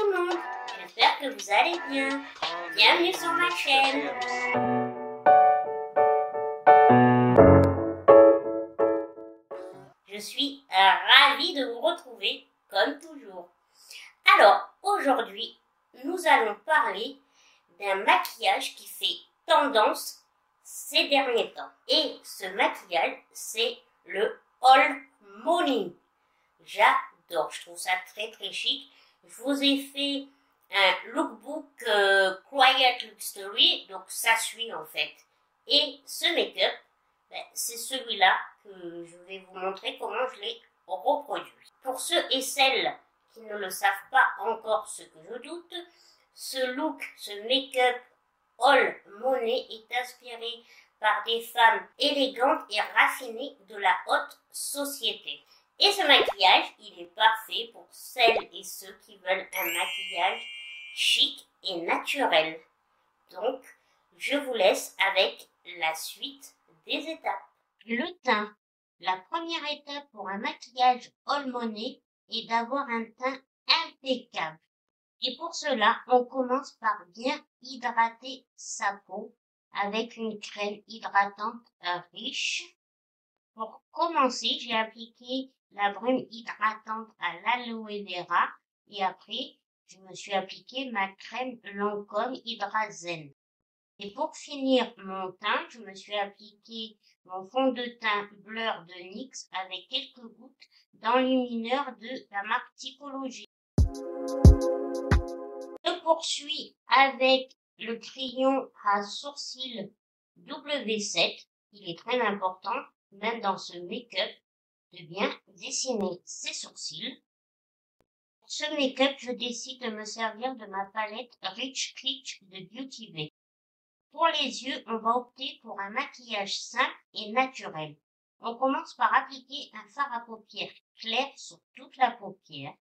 tout le monde, j'espère que vous allez bien. Bienvenue sur ma chaîne. Je suis ravie de vous retrouver comme toujours. Alors aujourd'hui, nous allons parler d'un maquillage qui fait tendance ces derniers temps. Et ce maquillage, c'est le All Morning. J'adore, je trouve ça très très chic. Je vous ai fait un lookbook Quiet Look Story, donc ça suit en fait. Et ce make-up, c'est celui-là que je vais vous montrer comment je l'ai reproduit. Pour ceux et celles qui ne le savent pas encore, ce que je doute, ce look, ce make-up All Money est inspiré par des femmes élégantes et raffinées de la haute société. Et ce maquillage, il est parfait pour celles et ceux qui veulent un maquillage chic et naturel. Donc, je vous laisse avec la suite des étapes. Le teint. La première étape pour un maquillage All Money est d'avoir un teint impeccable. Et pour cela, on commence par bien hydrater sa peau avec une crème hydratante riche. Pour commencer, j'ai appliqué la brume hydratante à l'aloe vera et après, je me suis appliqué ma crème Lancôme Hydra Zen. Et pour finir mon teint, je me suis appliqué mon fond de teint Blur de NYX avec quelques gouttes d'enlumineur de la marque Typologie. Je poursuis avec le crayon à sourcils W7. Il est très important, même dans ce make-up, de bien dessiner ses sourcils. Pour ce make-up, je décide de me servir de ma palette Rich Peach de Beauty Bay. Pour les yeux, on va opter pour un maquillage simple et naturel. On commence par appliquer un fard à paupières clair sur toute la paupière.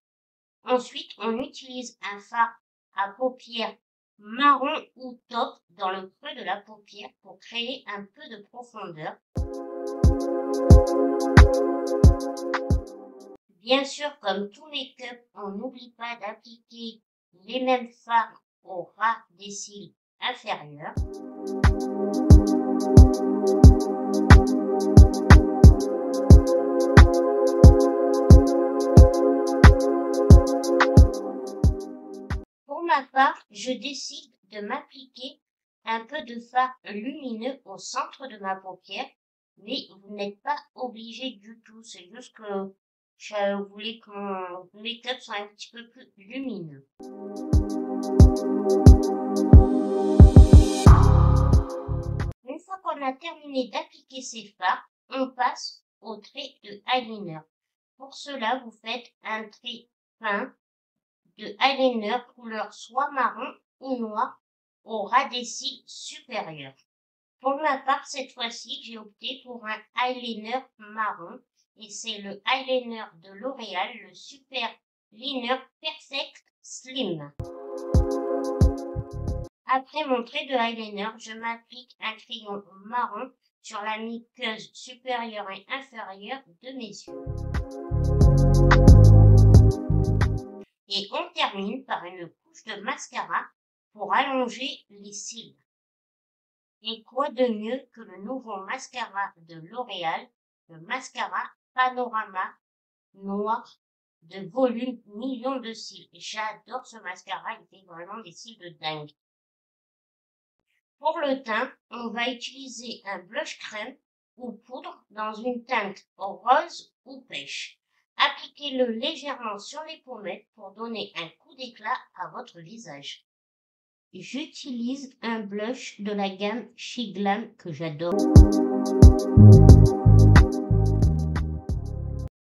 Ensuite, on utilise un fard à paupières marron ou taupe dans le creux de la paupière pour créer un peu de profondeur. Bien sûr, comme tout make-up, on n'oublie pas d'appliquer les mêmes fards au ras des cils inférieurs. Pour ma part, je décide de m'appliquer un peu de fard lumineux au centre de ma paupière, mais vous n'êtes pas obligé du tout, c'est juste que je voulais que mon make-up soit un petit peu plus lumineux. Une fois qu'on a terminé d'appliquer ces fards, on passe au trait de eyeliner. Pour cela, vous faites un trait fin de eyeliner couleur soit marron ou noir au ras des cils supérieurs. Pour ma part, cette fois-ci, j'ai opté pour un eyeliner marron et c'est le eyeliner de L'Oréal, le Super Liner Perfect Slim. Après mon trait de eyeliner, je m'applique un crayon marron sur la muqueuse supérieure et inférieure de mes yeux. Et on termine par une couche de mascara pour allonger les cils. Et quoi de mieux que le nouveau mascara de L'Oréal, le mascara Panorama Noir de volume million de cils. J'adore ce mascara, il fait vraiment des cils de dingue. Pour le teint, on va utiliser un blush crème ou poudre dans une teinte rose ou pêche. Appliquez-le légèrement sur les pommettes pour donner un coup d'éclat à votre visage. J'utilise un blush de la gamme She Glam que j'adore.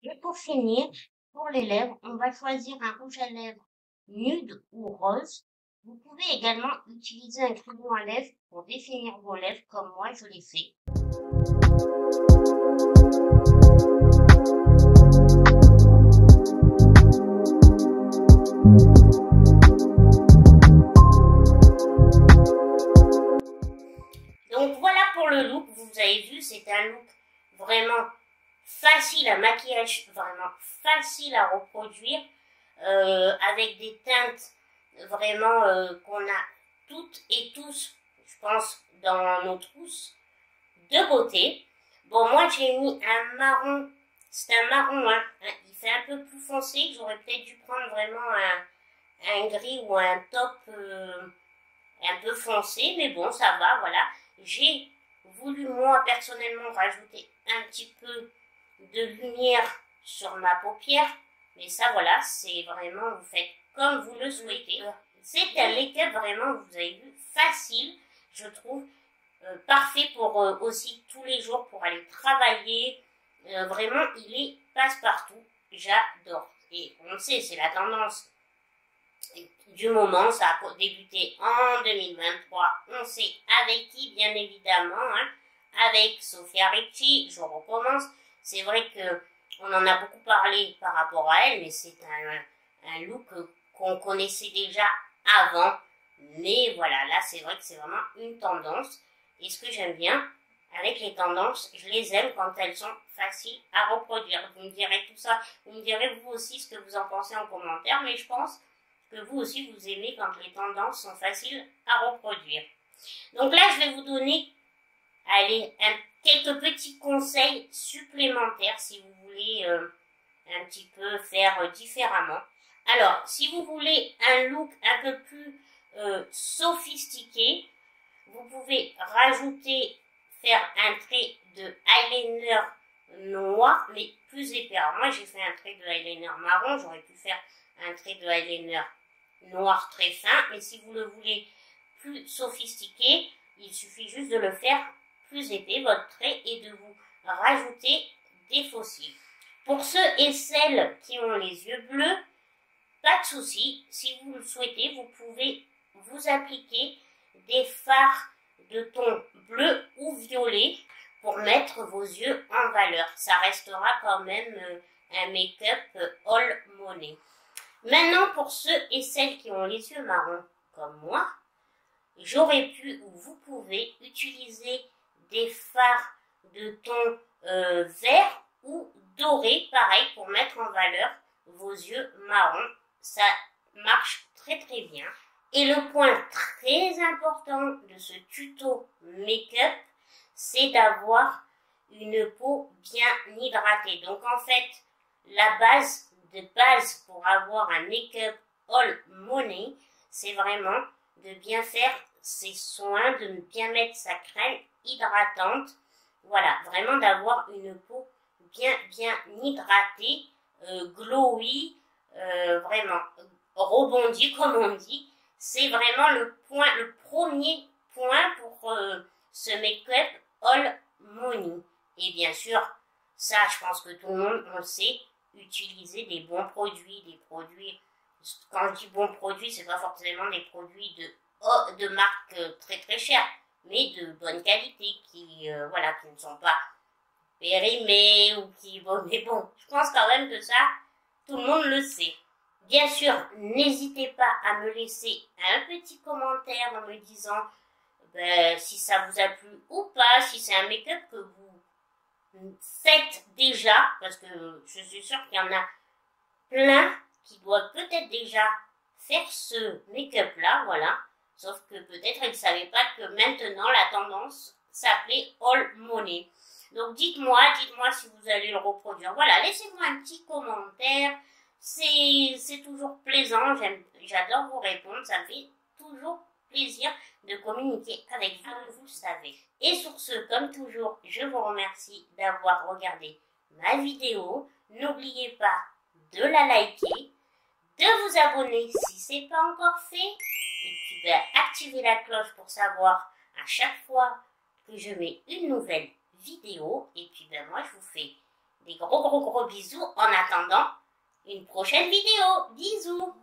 Et pour finir, pour les lèvres, on va choisir un rouge à lèvres nude ou rose. Vous pouvez également utiliser un crayon à lèvres pour définir vos lèvres comme moi je l'ai fait. Donc voilà pour le look, vous avez vu, c'est un look vraiment facile à maquillage, vraiment facile à reproduire, avec des teintes vraiment qu'on a toutes et tous, je pense, dans nos trousses de beauté. Bon, moi j'ai mis un marron, c'est un marron, hein, il fait un peu plus foncé, j'aurais peut-être dû prendre vraiment un gris ou un top un peu foncé, mais bon, ça va, voilà. J'ai voulu, moi, personnellement, rajouter un petit peu de lumière sur ma paupière, mais ça, voilà, c'est vraiment, vous faites comme vous le souhaitez. C'est un make-up vraiment, vous avez vu, facile, je trouve, parfait pour aussi tous les jours, pour aller travailler. Vraiment, il est passe-partout, j'adore. Et on le sait, c'est la tendance du moment, ça a débuté en 2023, on sait avec qui, bien évidemment, hein, avec Sofia Richie, je recommence, c'est vrai que on en a beaucoup parlé par rapport à elle, mais c'est un look qu'on connaissait déjà avant, mais voilà, là c'est vrai que c'est vraiment une tendance, et ce que j'aime bien avec les tendances, je les aime quand elles sont faciles à reproduire. Vous me direz tout ça, vous me direz vous aussi ce que vous en pensez en commentaire, mais je pense que vous aussi vous aimez quand les tendances sont faciles à reproduire. Donc là, je vais vous donner quelques petits conseils supplémentaires si vous voulez un petit peu faire différemment. Alors, si vous voulez un look un peu plus sophistiqué, vous pouvez faire un trait de eyeliner noir, mais plus épais. Alors moi, j'ai fait un trait de eyeliner marron, j'aurais pu faire un trait de eyeliner noir très fin, mais si vous le voulez plus sophistiqué, il suffit juste de le faire plus épais, votre trait, et de vous rajouter des faux cils. Pour ceux et celles qui ont les yeux bleus, pas de souci, si vous le souhaitez, vous pouvez vous appliquer des fards de ton bleu ou violet pour mettre vos yeux en valeur. Ça restera quand même un make-up all money. Maintenant, pour ceux et celles qui ont les yeux marrons, comme moi, j'aurais pu ou vous pouvez utiliser des fards de ton vert ou doré, pareil, pour mettre en valeur vos yeux marrons. Ça marche très très bien. Et le point très important de ce tuto make-up, c'est d'avoir une peau bien hydratée. Donc en fait, la base pour avoir un make-up all money, c'est vraiment de bien faire ses soins, de bien mettre sa crème hydratante. Voilà, vraiment d'avoir une peau bien hydratée, glowy, vraiment rebondie comme on dit. C'est vraiment le premier point pour ce make-up all money. Et bien sûr, ça je pense que tout le monde on sait, utiliser des bons produits, quand je dis bons produits, c'est pas forcément des produits de marque très très chères, mais de bonne qualité qui ne sont pas périmés ou mais bon, je pense quand même que ça, tout le monde le sait. Bien sûr, n'hésitez pas à me laisser un petit commentaire en me disant si ça vous a plu ou pas, si c'est un make-up que vous faites déjà, parce que je suis sûre qu'il y en a plein qui doivent peut-être déjà faire ce make-up là, voilà. Sauf que peut-être ils ne savaient pas que maintenant la tendance s'appelait all money. Donc dites-moi si vous allez le reproduire. Voilà, laissez-moi un petit commentaire. C'est toujours plaisant, j'adore vous répondre, ça me fait toujours plaisir de communiquer avec vous, vous le savez. Et sur ce, comme toujours, je vous remercie d'avoir regardé ma vidéo. N'oubliez pas de la liker, de vous abonner si ce n'est pas encore fait, et puis activez la cloche pour savoir à chaque fois que je mets une nouvelle vidéo. Et puis moi je vous fais des gros bisous en attendant une prochaine vidéo. Bisous!